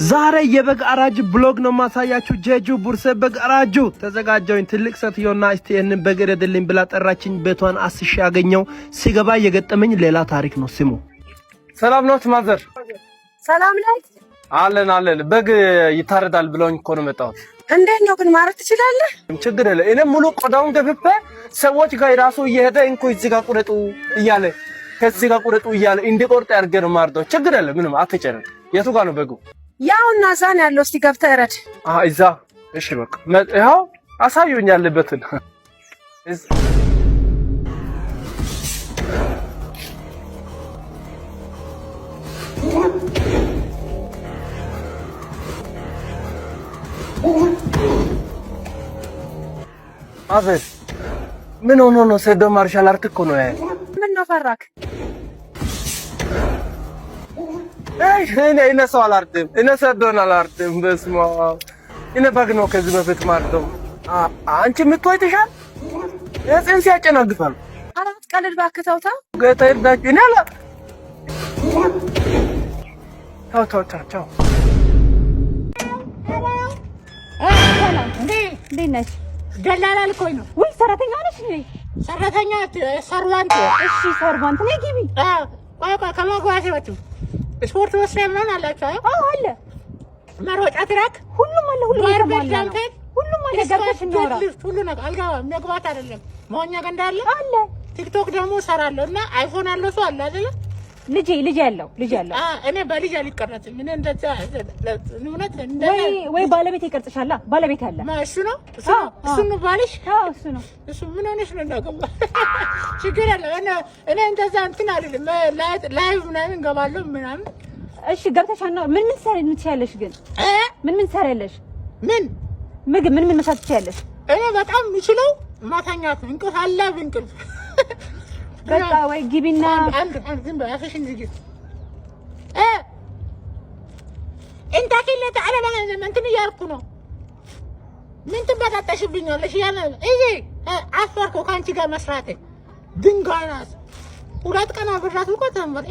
ዛሬ የበግ አራጅ ብሎግ ነው ማሳያችሁ። ጄጁ ቡርሴ በግ አራጁ ተዘጋጀውኝ። ትልቅ ሰትዮና እስቲ እነን በግ ረደልኝ ብላ ጠራችኝ። ቤቷን አስሽ ያገኘው ሲገባ የገጠመኝ ሌላ ታሪክ ነው። ስሙ። ሰላም ነው ማዘር? ሰላም ነው አለን። በግ ይታረዳል ብለውኝ እኮ ነው መጣሁት። እንዴት ነው ግን ማረድ ትችላለህ? ችግር የለ። እኔ ሙሉ ቆዳውን ገፍፈ ሰዎች ጋር ራሱ እየሄደ እንኮ እዚህ ጋር ቁረጡ እያለ ከዚህ ጋር ቁረጡ እያለ እንዲቆርጥ ያርገን ማርዶ። ችግር የለ። ምንም አትጨነቅ። የቱ ጋር ነው በጉ? ያውና ዛን ያለው እስቲ ገብተህ እረድ። እዛ። እሺ በቃ ይኸው አሳዩኝ ያለበትን። አቤት። ምን ሆኖ ነው? ሰዶ ማርሻል አርት እኮ ነው። ምን ነው ፈራክ? እኔ ሰው አላርድም። እኔ ሰዶን አላርድም። በስመ አብ። እኔ በግ ነው ከዚህ በፊት ማርደው። አንቺ የምትወይተሻል የጽንስ ያጨናግፋል። አራት ቀልድ እባክህ ተው ተው። ጌታ ይርዳችሁ። እኔ አላ ተው። እንዴት ነሽ? ደላላ ልኮኝ ነው። ውይ ሰራተኛ ነሽ እንዴ? ሰራተኛ ሰርቫንት። እሺ ሰርቫንት ነኝ። ግቢ። ቆይ ከማጓያችሁ ስፖርት መስሪያ ምናምን አላችሁ? አዎ አለ። መሮጫ ትራክ ሁሉም አለ። ሁሉም አለ። ገብተሽ እናውራ። ሁሉ ነገር አልገባም። መግባት አይደለም መሆኛ ገንዳ አለ። ቲክቶክ ደግሞ እሰራለሁ እና አይፎን ያለው ሰው አለ አይደለ? ልጅ ያለው እኔ በልጅ አልቀረጽም። ምን እንደዛ እውነት ወይ ባለቤት ይቀርጽሻላ። ባለቤት አለ። እሱ ነው ባልሽ? አዎ እሱ ነው። እሱ ምን ሆነሽ ነው? እንዳገባ ችግር አለ። እኔ እንደዛ እንትን አይደለም። ላይቭ ምናምን እንገባለሁ ምናምን። እሺ ገብተሻና ምን ትሰሪያለሽ? ግን ምን ትሰሪያለሽ? ምግብ ምን መስራት ትችያለሽ? እኔ በጣም የምችለው ማታኛት እንቅልፍ አለ። እንቅልፍ በቃ ወይ ግቢና አንድ ዝም በያፈሽ እንጂ እንታ ከለ ተዓላ እንትን እያልኩ ነው። ምን ትበጣጣሽብኛለሽ? ያለ እዬ አፈርኩ ካንቺ ጋር መስራት ድንጋይ ናት። ሁለት ቀን አብራት እኮ ተንበል።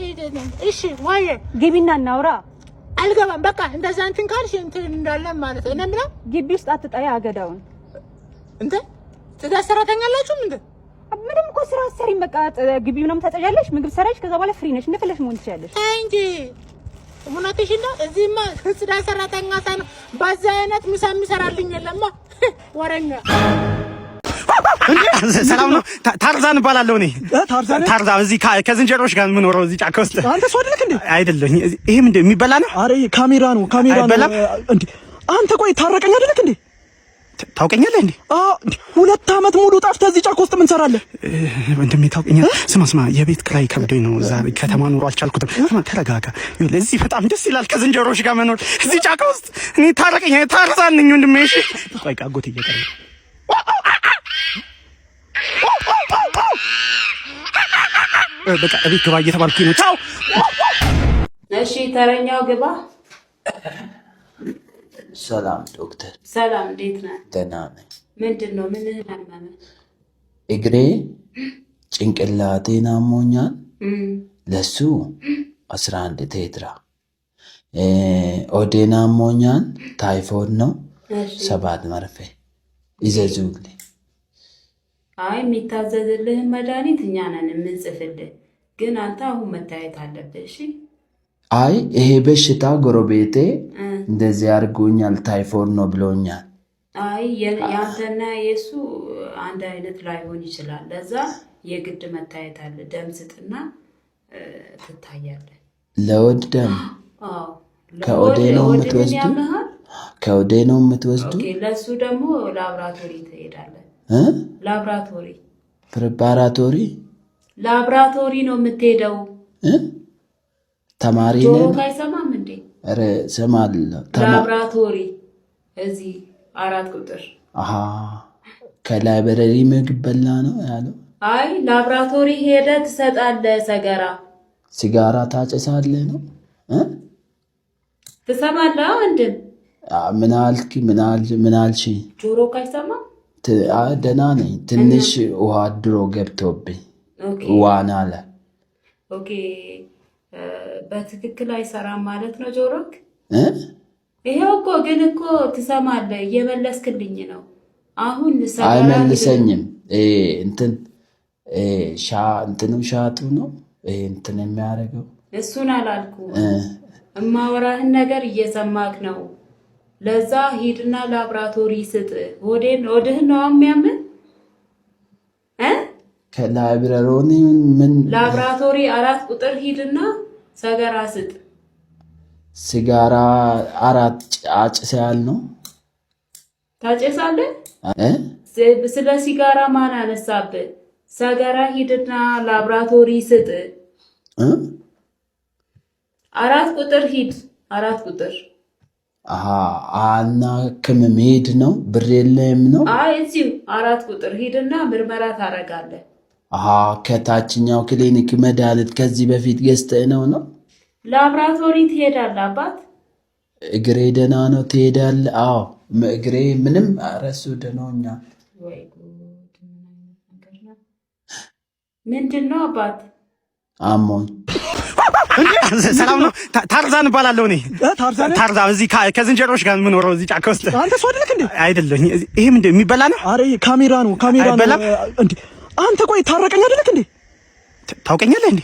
እሺ ወይ ግቢና እናውራ። አልገባም። በቃ እንደዛ እንትን ካልሽ እንትን እንዳለ ማለት ነው። እነምራ ግቢ ውስጥ አትጣያ አገዳውን እንደ ትዳር ሰራተኛ አላችሁ እንዴ? ምንም እኮ ስራ ሰሪ በቃ ግቢ ምንም ታጠጃለሽ፣ ምግብ ሰራሽ፣ ከዛ በኋላ ፍሪ ነሽ፣ እንደፈለሽ መሆን ትችያለሽ። አይ እንጂ ሙናትሽ እንደ እዚህማ ትዳር ሰራተኛ ሳይሆን በዛ አይነት ምሳ የሚሰራልኝ የለማ። ወረኛ ሰላም ነው። ታርዛን እባላለሁ እኔ። ታርዛን እዚህ ከዝንጀሮች ጋር የምኖረው እዚህ ጫካ ውስጥ። አንተ ሰው አይደለህ እንዴ? አይደለኝ። ይሄ ምንድን የሚበላ ነው? አረ ካሜራ ነው እንዴ? አንተ ቆይ ታረቀኝ አይደለህ እንዴ? ታውቀኛለህ እንዴ? 2 ዓመት ሙሉ ጠፍተህ እዚህ ጫካ ውስጥ ምን ሰራለህ? ወንድሜ ታውቀኛለህ? ስማ የቤት ክራይ ከብዶኝ ነው እዛ ከተማ ኑሮ አልቻልኩትም። ተረጋጋ። እዚህ በጣም ደስ ይላል ከዝንጀሮች ጋር መኖር እዚህ ጫካ ውስጥ። እኔ ታረቀኝ ታርዛን ነኝ ወንድሜ። እሺ ቆይ አጎቴ እየቀረ በቃ እቤት ግባ እየተባልኩኝ ነው። ቻው። እሺ ተረኛው ግባ። ሰላም ዶክተር። ሰላም፣ እንዴት ነህ? ደህና ነኝ። ምንድን ነው? ምን አመመህ? እግሬ ጭንቅላቴን አሞኛል። ለሱ 11 ቴትራ። ኦዴን አሞኛል። ታይፎይድ ነው። 7 መርፌ ይዘዙልኝ። አይ የሚታዘዝልህን መድኃኒት እኛ ነን የምንጽፍልህ፣ ግን አንተ አሁን መታየት አለብህ። እሺ። አይ ይሄ በሽታ ጎረቤቴ እንደዚህ አድርጎኛል፣ ታይፎይድ ነው ብሎኛል። አይ ያንተና የሱ አንድ አይነት ላይሆን ይችላል። ለዛ የግድ መታየት አለ። ደም ስጥና ትታያለህ። ለወድ ደም? አዎ። ከኦዴ ነው የምትወስዱ? ከኦዴ ነው የምትወስዱ? ኦኬ። ለሱ ደግሞ ላብራቶሪ ትሄዳለህ። ላብራቶሪ ፕሪፓራቶሪ ላብራቶሪ ነው የምትሄደው። ተማሪ ነው አይሰማም እንዴ? አረ ሰማለሁ። ላብራቶሪ እዚህ 4 ቁጥር። ከላይብረሪ ምግብ በላ ነው ያለው። አይ ላብራቶሪ ሄደህ ትሰጣለህ። ሲጋራ ታጨሳለህ ነው ትሰማለህ? ወንድም ምን አልሽ? ጆሮ አይሰማም? ደህና ነኝ። ትንሽ ውሃ ድሮ ገብቶብኝ ዋና ላይ። ኦኬ በትክክል አይሰራም ማለት ነው ጆሮክ? ይሄው እኮ ግን እኮ ትሰማለህ፣ እየመለስክልኝ ነው። አሁን አይመልሰኝም። እንትን ሻጡ ነው እንትን የሚያደርገው እሱን አላልኩ። እማወራህን ነገር እየሰማክ ነው። ለዛ ሂድና ላብራቶሪ ስጥ። ሆድህን ነው የሚያምን ከላብራቶሪ ምን ላብራቶሪ 4 ቁጥር ሂድና ሰገራ ስጥ። ሲጋራ 4 አጭሳል ነው ታጨሳለህ? ስለ ሲጋራ ማን አነሳብህ? ሰገራ ሂድና ላብራቶሪ ስጥ። 4 ቁጥር ሂድ። 4 ቁጥር አና ከመሄድ ነው። ብር የለም ነው። አይ እዚሁ 4 ቁጥር ሂድና ምርመራ ታረጋለህ። ከታችኛው ክሊኒክ መድኃኒት ከዚህ በፊት ገዝተህ ነው? ላብራቶሪ ትሄዳለህ አባት። እግሬ ደህና ነው ትሄዳለህ? አዎ እግሬ ምንም አረሱ ደህናኛ። ወይ ጉድ! ምንድን ነው አባት? አሞኝ። ሰላም ነው? ታርዛን እባላለሁ እኔ። ታርዛን እዚህ ከዝንጀሮች ጋር የምኖረው እዚህ ጫካ ውስጥ። አንተ ሰው አይደለህ እንዴ? አይደለኝ። ይሄ ምንድን የሚበላ ነው? አረ ካሜራ ነው እንዴ? አንተ ቆይ ታረቀኝ አይደለህ እንዴ? ታውቀኛለህ እንዴ?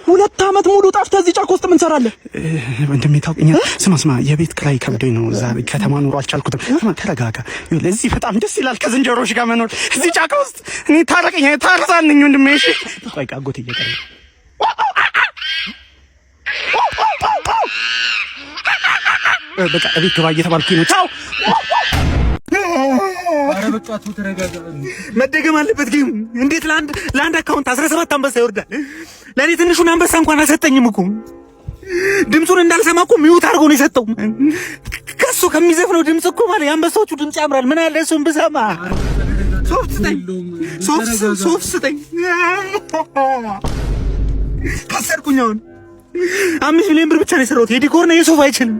2 ዓመት ሙሉ ጠፍተህ እዚህ ጫካ ውስጥ ምን ሰራለህ? ወንድሜ ታውቀኛለህ? ስማ የቤት ክራይ ከብዶኝ ነው ዛሬ ከተማ ኑሮ አልቻልኩትም። ተረጋጋ። ለዚህ በጣም ደስ ይላል ከዝንጀሮች ጋር መኖር እዚህ ጫካ ውስጥ። እኔ ታረቀኝ ታርዛን ነኝ ወንድሜ። እሺ ቆይ አጎቴ እየቀረ በቃ እቤት ግባ እየተባልኩኝ ነው። ቻው። አረ በቃ ተረጋጋ። መደገም አለበት ግን እንዴት ለአንድ አካውንት 17 አንበሳ ይወርዳል? ለእኔ ትንሹን አንበሳ እንኳን አልሰጠኝም እኮ። ድምፁን እንዳልሰማ እኮ ሚውት አድርጎ ነው የሰጠው። ከሱ ከሚዘፍነው ድምፅ እኮ ማለት የአንበሳዎቹ ድምፅ ያምራል። ምን አለ እሱን ብሰማ። ሶፍት ስጠኝ። ካሰርኩኝ አሁን 5 ሚሊዮን ብር ብቻ ነው የሰራሁት። የዲኮር ነው የሶፋ አይችልም።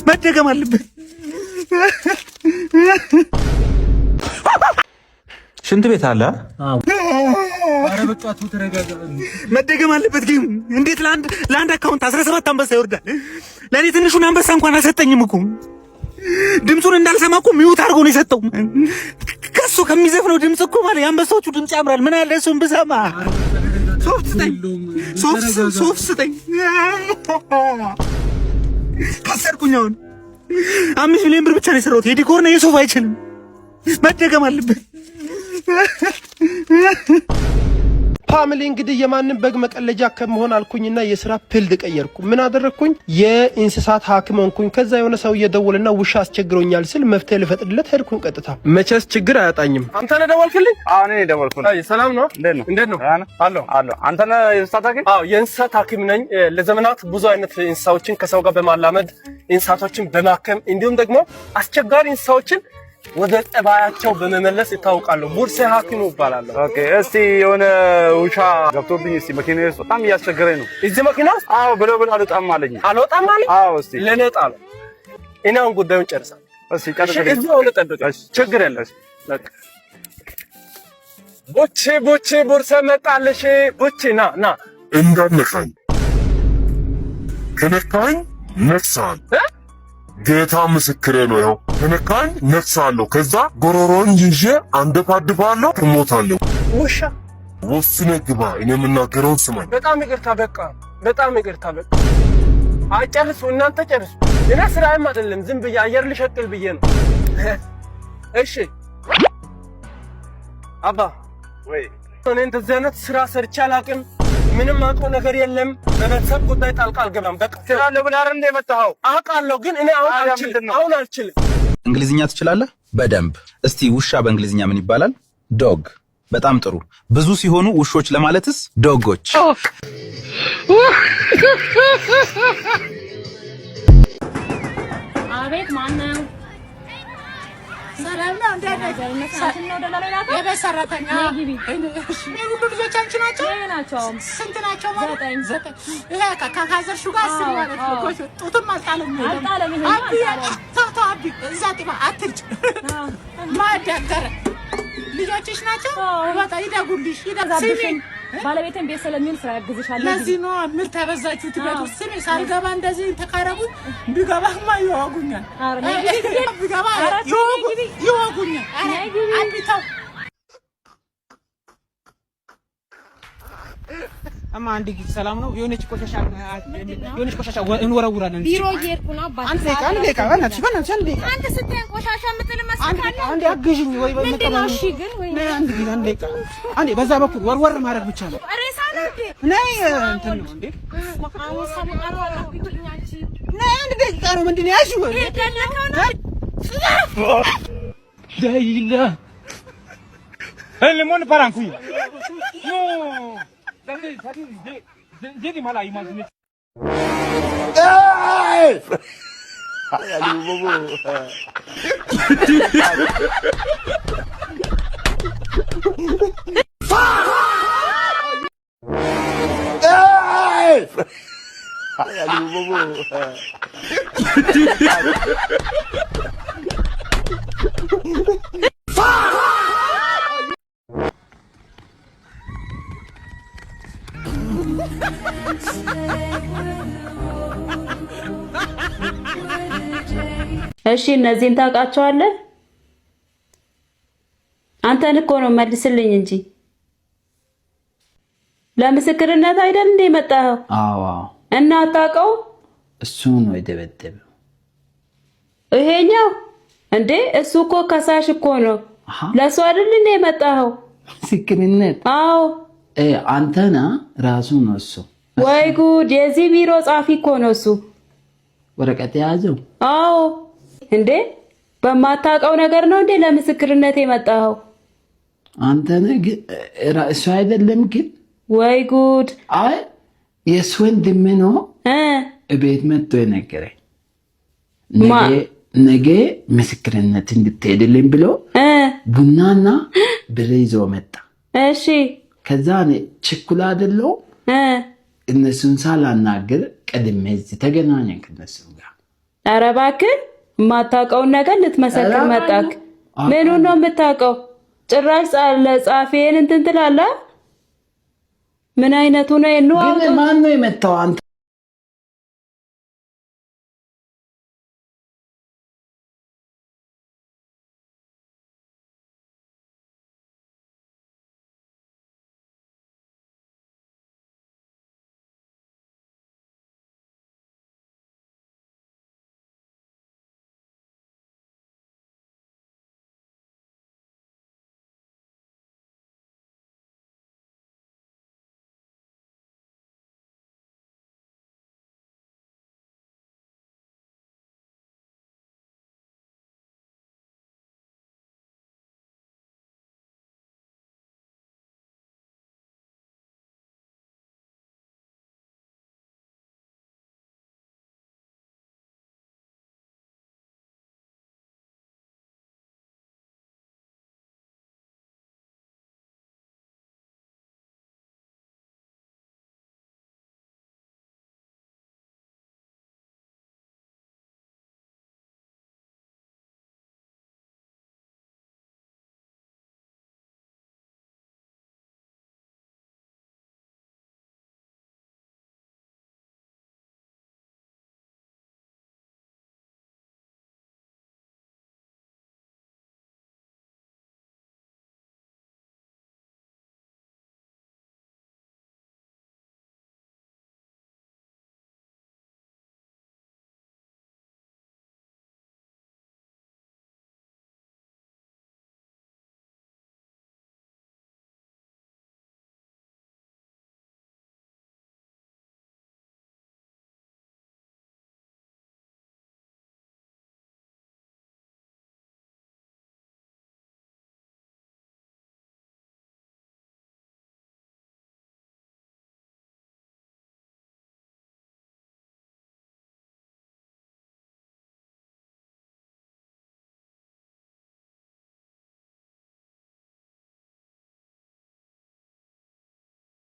መደገም አለበት። ሽንት ቤት አለ? አረ በቃ ተረጋጋ። መደገም አለበት ግን እንዴት ለአንድ አካውንት 17 አንበሳ ይወርዳል? ለእኔ ትንሹን አንበሳ እንኳን አልሰጠኝም እኮ። ድምፁን እንዳልሰማ እኮ ሚውት አድርጎ ነው የሰጠው። ከሱ ከሚዘፍነው ድምፅ እኮ ማለት የአንበሳዎቹ ድምፅ ያምራል። ምን አለ እሱን ብሰማ። ሶፍት ስጠኝ። ካሰርኩኝ አሁን 5 ሚሊዮን ብር ብቻ ነው የሰራሁት። የዲኮር ነው የሶፋ አይችልም። መደገም አለበት። ፋሚሊ እንግዲህ የማንም በግ መቀለጃ ከመሆን አልኩኝና የስራ ፊልድ ቀየርኩ። ምን አደረግኩኝ? የእንስሳት ሐኪም ሆንኩኝ። ከዛ የሆነ ሰው እየደወለና ውሻ አስቸግሮኛል ስል መፍትሄ ልፈጥርለት ሄድኩኝ ቀጥታ። መቼስ ችግር አያጣኝም። አንተ ነህ ደወልክልኝ? አዎ እኔ ደወልኩኝ። አይ ሰላም ነው? እንዴት ነው? አሎ አንተ ነህ የእንስሳት ሐኪም? አዎ የእንስሳት ሐኪም ነኝ። ለዘመናት ብዙ አይነት እንስሳዎችን ከሰው ጋር በማላመድ እንስሳቶችን በማከም እንዲሁም ደግሞ አስቸጋሪ እንስሳዎችን ወደ ጠባያቸው በመመለስ ይታወቃሉ። ቡርሴ ሐኪሙ እባላለሁ። ኦኬ እስቲ የሆነ ውሻ ገብቶብኝ እስቲ መኪናዬ ውስጥ በጣም እያስቸገረኝ ነው። እዚህ መኪና ውስጥ? አዎ ብሎ አልወጣም አለኝ። አልወጣም አለኝ? አዎ እስቲ ለኔ ጣለ። እኔ አሁን ጉዳዩን ጨርሳለሁ። እስቲ ጨርሰህ እዚህ አሁን ጠብቀኝ። ችግር የለም። በቃ ቡቼ ቡርሴ መጣልሽ። ቡቼ ና እንዳነካኝ ከነካኝ ነፍሳል። ጌታ ምስክሬ ነው። ያው ከነካኝ ነፍሳለሁ። ከዛ ጎሮሮን ይዤ አንደፋድፋለሁ፣ ትሞታለሁ። ውሻ ወስነህ ግባ። እኔ የምናገረውን ስማኝ። በጣም ይቅርታ። በጣም ይቅርታ። አጨርሱ፣ እናንተ ጨርሱ። እኔ ስራዬም አይደለም፣ ዝም ብዬ አየር ልሸቅል ብዬ ነው። እሺ አባ ወይ እኔ እንደዚህ አይነት ስራ ሰርቼ አላውቅም። ምንም አውቀው ነገር የለም። በቤተሰብ ጉዳይ ጣልቃ አልገባም። በቃ ስራ ለብላር እንደ መጣው አውቃለሁ፣ ግን እኔ አሁን አልችልም። እንግሊዝኛ ትችላለህ? በደንብ። እስቲ ውሻ በእንግሊዝኛ ምን ይባላል? ዶግ። በጣም ጥሩ። ብዙ ሲሆኑ ውሾች ለማለትስ? ዶጎች። አቤት ማነው? ሰላም ነው። የቤት ሰራተኛ ሁሉ ልጆች አንቺ ናቸው? ስንት ናቸው? 9። ይሄ ከካዘርሹ ጋር 10 ማለት ነው። ጡትም አልጣለም። አቢ እዛ ጥባ አትርጭ። ማዳገረ ልጆችሽ ናቸው። በቃ ይደጉልሽ። ባለቤቴን ቤት ስለሚሆን ስራ ያግዝሻል። ለዚህ ነው የምታበዛችሁት ቤት ውስጥ። ስሚ ሳልገባ እንደዚህ ተካረጉ ቢገባማ ይዋጉኛል። ቢገባ ይዋጉኛል። አቢታው አማ አንድ ጊዜ ሰላም ነው። የሆነች ቆሻሻ እንወረውራለን። ቢሮ እየሄድኩ ነው አባቴ። አንተ በእናትሽ አንተ ስትይ ቆሻሻ የምጥል መስካለህ። አንዴ አግዥኝ ወይ ምንድን ነው? እሺ ግን ወይ አንዴ በዛ በኩል ወርወር ማድረግ ብቻ ነው። ሬሳ ነው እንዴ? ነይ እንትን ነው እንዴ? ነይ አንድ ደቂቃ ነው። ምንድን ነው ያልሽው? ዳይላ ሊሞን ፓራንኩ ኖ Jadi malah imagine. Aduh, bobo. Aduh, bobo. እሺ እነዚህን ታውቃቸዋለህ? አንተን እኮ ነው መልስልኝ እንጂ ለምስክርነት አይደል እንደ መጣኸው? አዎ። እና አታውቀው? እሱ ነው የደበደበው። ይሄኛው እንዴ? እሱ እኮ ከሳሽ እኮ ነው። ለሱ አይደል እንደ መጣኸው? ምስክርነት? አዎ። አንተና ራሱ ነው እሱ። ወይ ጉድ! የዚህ ቢሮ ጻፊ እኮ ነው እሱ። ወረቀት የያዘው? አዎ። እንዴ በማታውቀው ነገር ነው እንዴ ለምስክርነት የመጣኸው? አንተ ነህ እሱ አይደለም ግን። ወይ ጉድ! አይ የእሱ ወንድም ነው ቤት መጥቶ የነገረኝ። ነገ ምስክርነት እንድትሄድልኝ ብሎ ቡናና ብር ይዞ መጣ። እሺ ከዛ እኔ ችኩላ አይደለሁ እነሱን ሳላናግር ቀድሜ እዚህ ተገናኘን ከነሱ ጋር። ኧረ እባክህ የማታውቀውን ነገር ልትመሰክር መጣክ? ምኑን ነው የምታውቀው? ጭራሽ ለጻፊዬን እንትን ትላለህ? ምን አይነቱ ነው? ግን ማን ነው የመታው? አንተ